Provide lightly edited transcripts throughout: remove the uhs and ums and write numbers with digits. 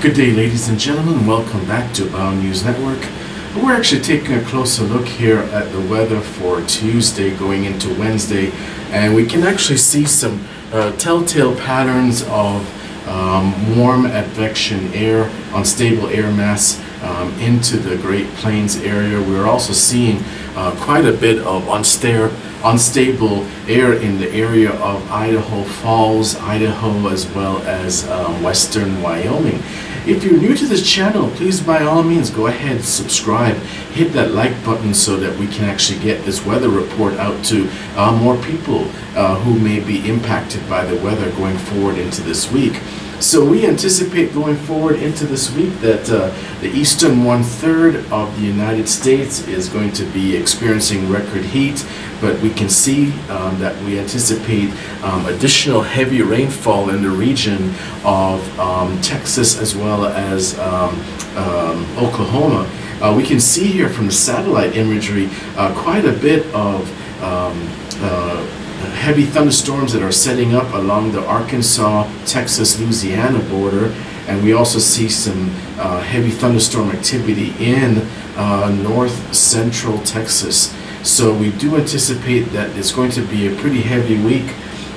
Good day, ladies and gentlemen. Welcome back to Bound News Network. We're actually taking a closer look here at the weather for Tuesday going into Wednesday, and we can actually see some telltale patterns of warm advection air, unstable air mass into the Great Plains area. We're also seeing quite a bit of unstable air in the area of Idaho Falls, Idaho, as well as western Wyoming. If you're new to this channel, please by all means go ahead and subscribe, hit that like button so that we can actually get this weather report out to more people who may be impacted by the weather going forward into this week. So we anticipate going forward into this week that the eastern 1/3 of the United States is going to be experiencing record heat, but we can see that we anticipate additional heavy rainfall in the region of Texas as well as Oklahoma. We can see here from the satellite imagery quite a bit of heavy thunderstorms that are setting up along the Arkansas, Texas, Louisiana border, and we also see some heavy thunderstorm activity in north central Texas. So we do anticipate that it's going to be a pretty heavy week.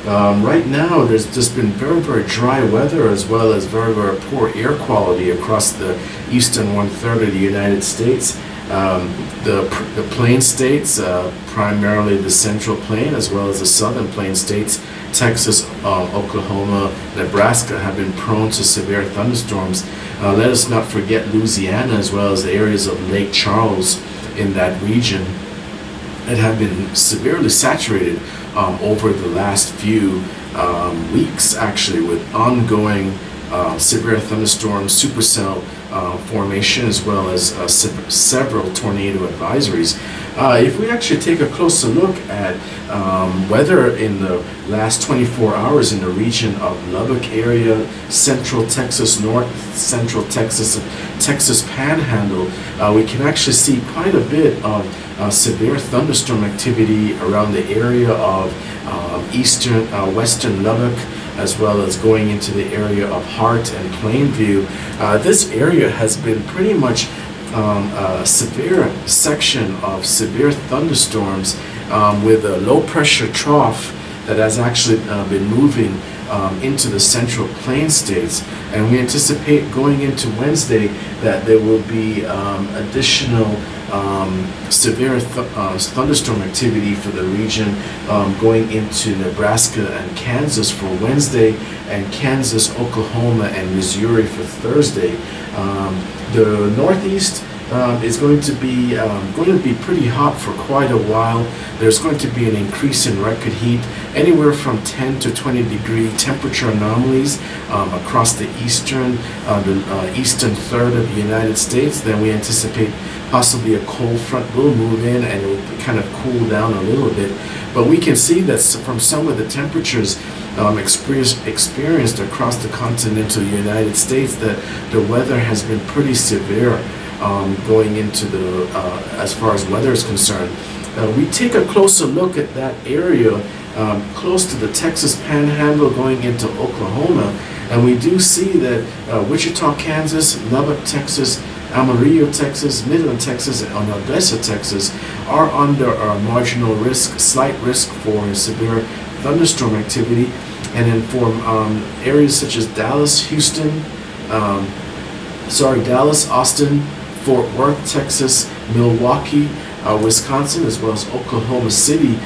Right now there's just been very dry weather as well as very poor air quality across the eastern 1/3 of the United States. The plain states, primarily the central plain as well as the southern plain states, Texas, Oklahoma, Nebraska, have been prone to severe thunderstorms. Let us not forget Louisiana as well as the areas of Lake Charles in that region that have been severely saturated over the last few weeks, actually, with ongoing severe thunderstorms, supercell formation, as well as several tornado advisories. If we actually take a closer look at weather in the last 24 hours in the region of Lubbock area, central Texas, north central Texas, Texas Panhandle, we can actually see quite a bit of severe thunderstorm activity around the area of western Lubbock, as well as going into the area of Hart and Plainview. This area has been pretty much a severe section of severe thunderstorms with a low pressure trough that has actually been moving into the central plain states, and we anticipate going into Wednesday that there will be additional severe thunderstorm activity for the region going into Nebraska and Kansas for Wednesday, and Kansas, Oklahoma, and Missouri for Thursday. The Northeast is going to be pretty hot for quite a while. There's going to be an increase in record heat, anywhere from 10 to 20 degree temperature anomalies across the eastern 1/3 of the United States. Then we anticipate possibly a cold front will move in and it will kind of cool down a little bit. But we can see that from some of the temperatures experienced across the continental United States, that the weather has been pretty severe going into as far as weather is concerned. We take a closer look at that area close to the Texas Panhandle going into Oklahoma, and we do see that Wichita, Kansas, Lubbock, Texas, Amarillo, Texas, Midland, Texas, and Odessa, Texas are under a marginal risk, slight risk for severe thunderstorm activity. And then for areas such as Dallas, Austin, Fort Worth, Texas, Milwaukee, Wisconsin, as well as Oklahoma City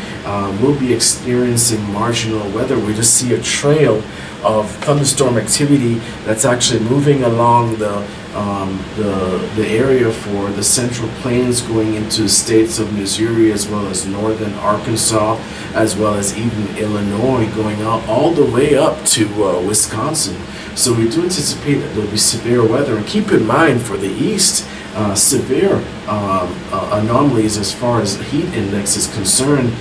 will be experiencing marginal weather. We just see a trail of thunderstorm activity that's actually moving along the area for the central plains going into the states of Missouri as well as northern Arkansas, as well as even Illinois, going all the way up to Wisconsin. So we do anticipate that there'll be severe weather, and keep in mind for the east, severe anomalies as far as heat index is concerned.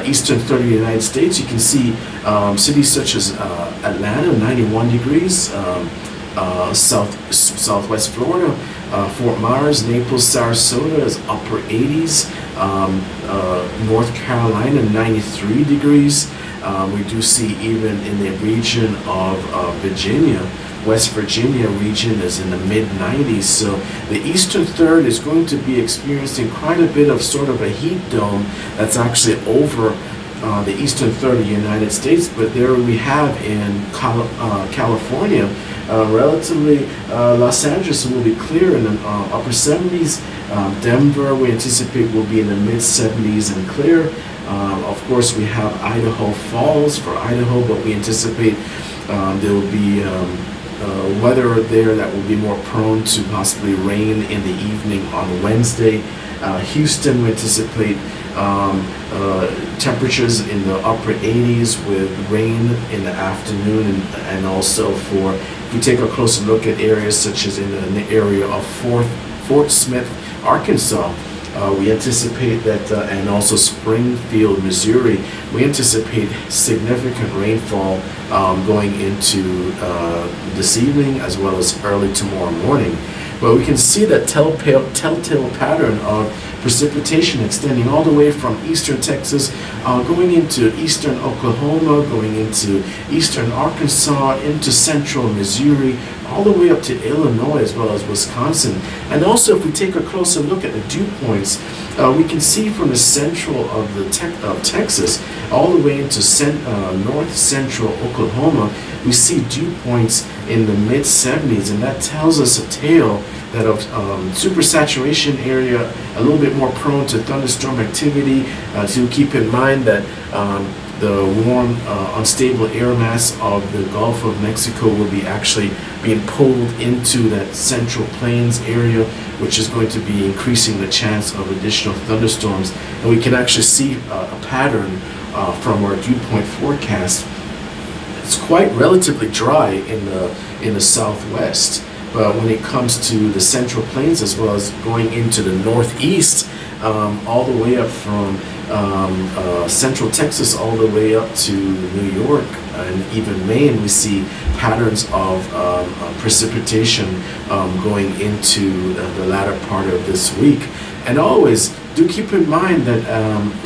Eastern 1/3 of the United States, you can see cities such as Atlanta, 91 degrees, southwest Florida, Fort Myers, Naples, Sarasota is upper 80s, North Carolina, 93 degrees. We do see even in the region of Virginia, West Virginia region is in the mid-90s. So the eastern third is going to be experiencing quite a bit of sort of a heat dome that's actually over the eastern third of the United States. But there we have in California, relatively Los Angeles will be clear in the upper 70s. Denver we anticipate will be in the mid-70s and clear. Of course, we have Idaho Falls for Idaho, but we anticipate there will be weather there that will be more prone to possibly rain in the evening on Wednesday. Houston, we anticipate temperatures in the upper 80s with rain in the afternoon, and also for, if we take a closer look at areas such as in the area of Fort Smith, Arkansas, we anticipate that, and also Springfield, Missouri, we anticipate significant rainfall going into this evening as well as early tomorrow morning. But we can see that telltale pattern of precipitation extending all the way from eastern Texas, going into eastern Oklahoma, going into eastern Arkansas, into central Missouri, all the way up to Illinois as well as Wisconsin. And also, if we take a closer look at the dew points, we can see from the central of Texas all the way into north central Oklahoma, we see dew points in the mid-70s, and that tells us a tale that of supersaturation area, a little bit more prone to thunderstorm activity. To keep in mind that the warm, unstable air mass of the Gulf of Mexico will be actually being pulled into that central plains area, which is going to be increasing the chance of additional thunderstorms. And we can actually see a pattern from our dew point forecast. It's quite relatively dry in the southwest, but when it comes to the central plains as well as going into the northeast, all the way up from central Texas all the way up to New York and even Maine, we see patterns of precipitation going into the latter part of this week. And always do keep in mind that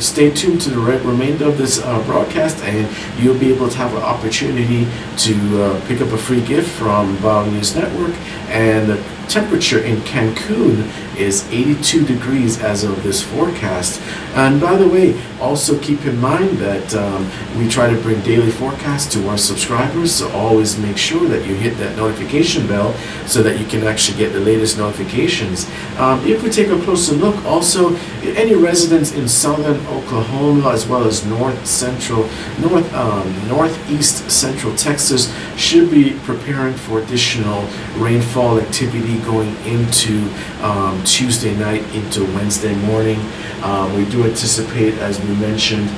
stay tuned to the remainder of this broadcast, and you'll be able to have an opportunity to pick up a free gift from Bio News Network. And the temperature in Cancun is 82 degrees as of this forecast. And by the way, also keep in mind that we try to bring daily forecasts to our subscribers, so always make sure that you hit that notification bell so that you can actually get the latest notifications. If we take a closer look, also any residents in southern Oklahoma as well as northeast central Texas should be preparing for additional rainfall activity going into Tuesday night into Wednesday morning. We do anticipate, as we mentioned,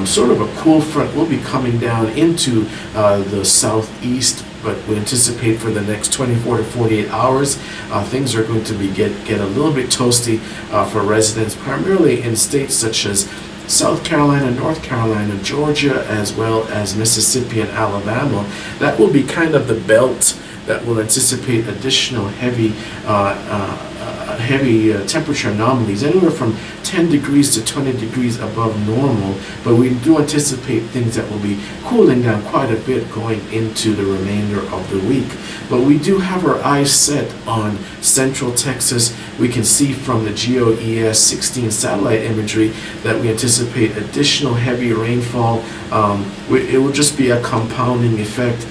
sort of a cool front will be coming down into the southeast, but we anticipate for the next 24 to 48 hours, things are going to be get a little bit toasty for residents, primarily in states such as South Carolina, North Carolina, Georgia, as well as Mississippi and Alabama. That will be kind of the belt that will anticipate additional heavy temperature anomalies, anywhere from 10 degrees to 20 degrees above normal, but we do anticipate things that will be cooling down quite a bit going into the remainder of the week. But we do have our eyes set on central Texas. We can see from the GOES 16 satellite imagery that we anticipate additional heavy rainfall. It will just be a compounding effect.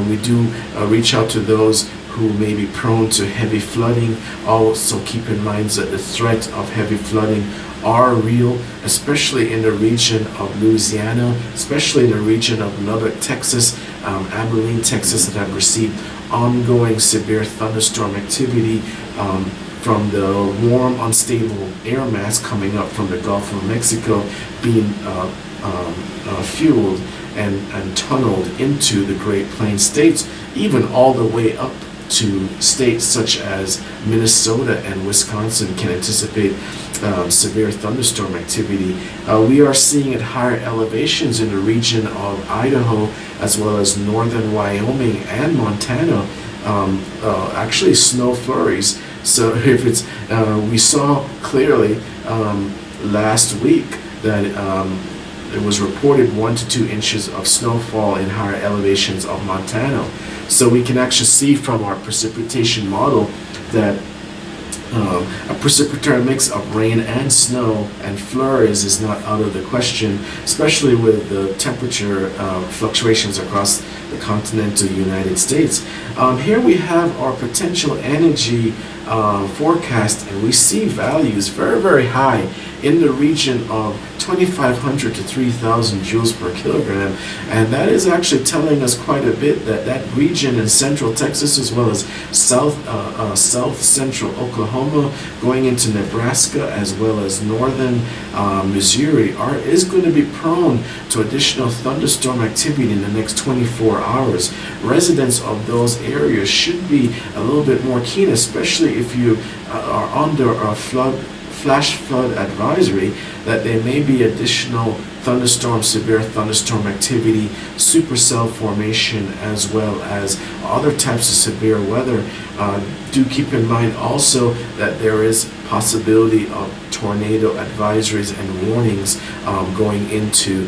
We do reach out to those who may be prone to heavy flooding. Also keep in mind that the threat of heavy flooding are real, especially in the region of Louisiana, especially in the region of Lubbock, Texas, Abilene, Texas, that have received ongoing severe thunderstorm activity from the warm, unstable air mass coming up from the Gulf of Mexico being fueled and tunneled into the Great Plains states, even all the way up to states such as Minnesota and Wisconsin can anticipate severe thunderstorm activity. We are seeing at higher elevations in the region of Idaho as well as northern Wyoming and Montana, actually snow flurries. So if it's, we saw clearly last week that it was reported 1 to 2 inches of snowfall in higher elevations of Montana. So we can actually see from our precipitation model that a precipitatory mix of rain and snow and flurries is not out of the question, especially with the temperature fluctuations across the continental United States. Here we have our potential energy forecast, and we see values very high in the region of 2,500 to 3,000 joules per kilogram, and that is actually telling us quite a bit that that region in central Texas, as well as south central Oklahoma, going into Nebraska, as well as northern Missouri, is going to be prone to additional thunderstorm activity in the next 24 hours. Residents of those areas should be a little bit more keen, especially if you are under a flash flood advisory, that there may be additional severe thunderstorm activity, supercell formation, as well as other types of severe weather. Do keep in mind also that there is possibility of tornado advisories and warnings going into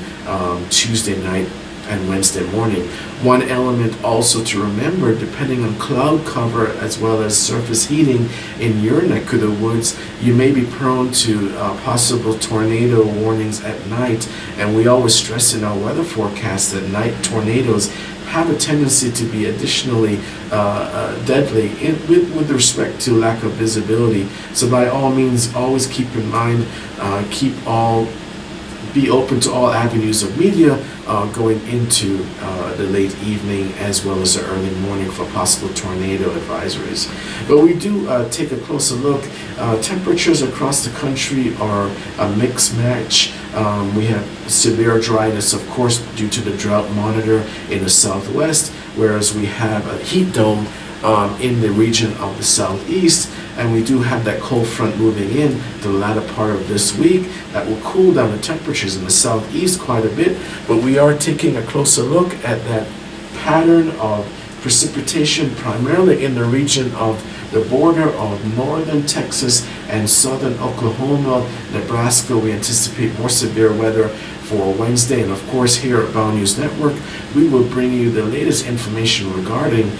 Tuesday night and Wednesday morning. One element also to remember, depending on cloud cover as well as surface heating in your neck of the woods, you may be prone to possible tornado warnings at night. And we always stress in our weather forecast that night tornadoes have a tendency to be additionally deadly with respect to lack of visibility. So by all means, always keep in mind, be open to all avenues of media going into the late evening as well as the early morning for possible tornado advisories. But we do take a closer look. Temperatures across the country are a mixed match. We have severe dryness, of course, due to the drought monitor in the southwest, whereas we have a heat dome in the region of the southeast, and we do have that cold front moving in the latter part of this week that will cool down the temperatures in the southeast quite a bit. But we are taking a closer look at that pattern of precipitation primarily in the region of the border of northern Texas and southern Oklahoma, Nebraska. We anticipate more severe weather for Wednesday, and of course here at Bound News Network we will bring you the latest information regarding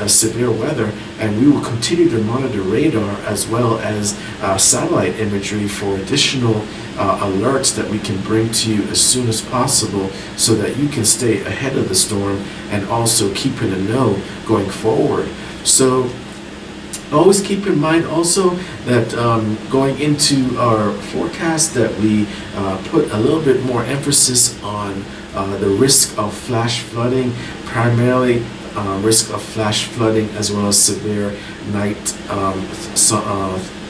severe weather, and we will continue to monitor radar as well as satellite imagery for additional alerts that we can bring to you as soon as possible, so that you can stay ahead of the storm and also keep in the know going forward. So always keep in mind also that going into our forecast that we put a little bit more emphasis on the risk of flash flooding, primarily risk of flash flooding as well as severe night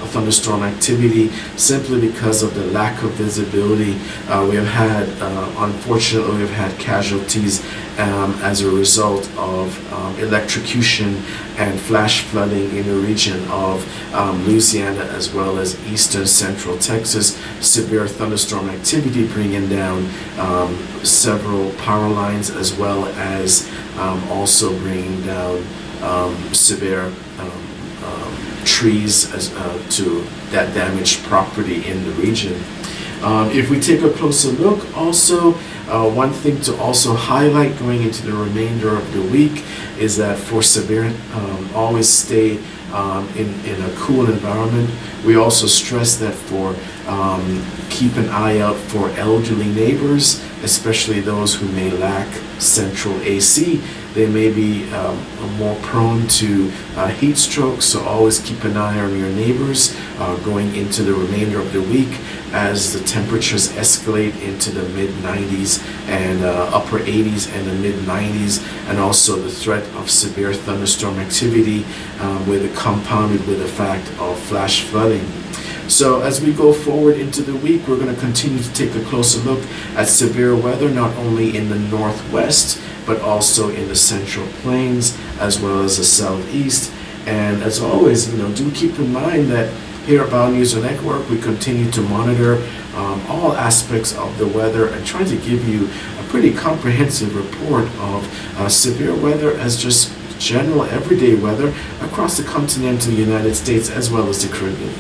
thunderstorm activity, simply because of the lack of visibility. We have had, unfortunately, we've had casualties as a result of electrocution and flash flooding in the region of Louisiana as well as eastern central Texas. Severe thunderstorm activity bringing down several power lines, as well as also bringing down severe trees to that damaged property in the region. If we take a closer look, also one thing to also highlight going into the remainder of the week is that for severe, always stay in a cool environment. We also stress that for keep an eye out for elderly neighbors, especially those who may lack central AC. They may be more prone to heat stroke, so always keep an eye on your neighbors going into the remainder of the week as the temperatures escalate into the mid-90s and upper 80s and the mid-90s, and also the threat of severe thunderstorm activity compounded with the fact of flash flooding. So as we go forward into the week, we're going to continue to take a closer look at severe weather, not only in the northwest, but also in the central plains, as well as the southeast. And as always, do keep in mind that here at Bound News Network, we continue to monitor all aspects of the weather and try to give you a pretty comprehensive report of severe weather as just general everyday weather across the continental United States as well as the Caribbean.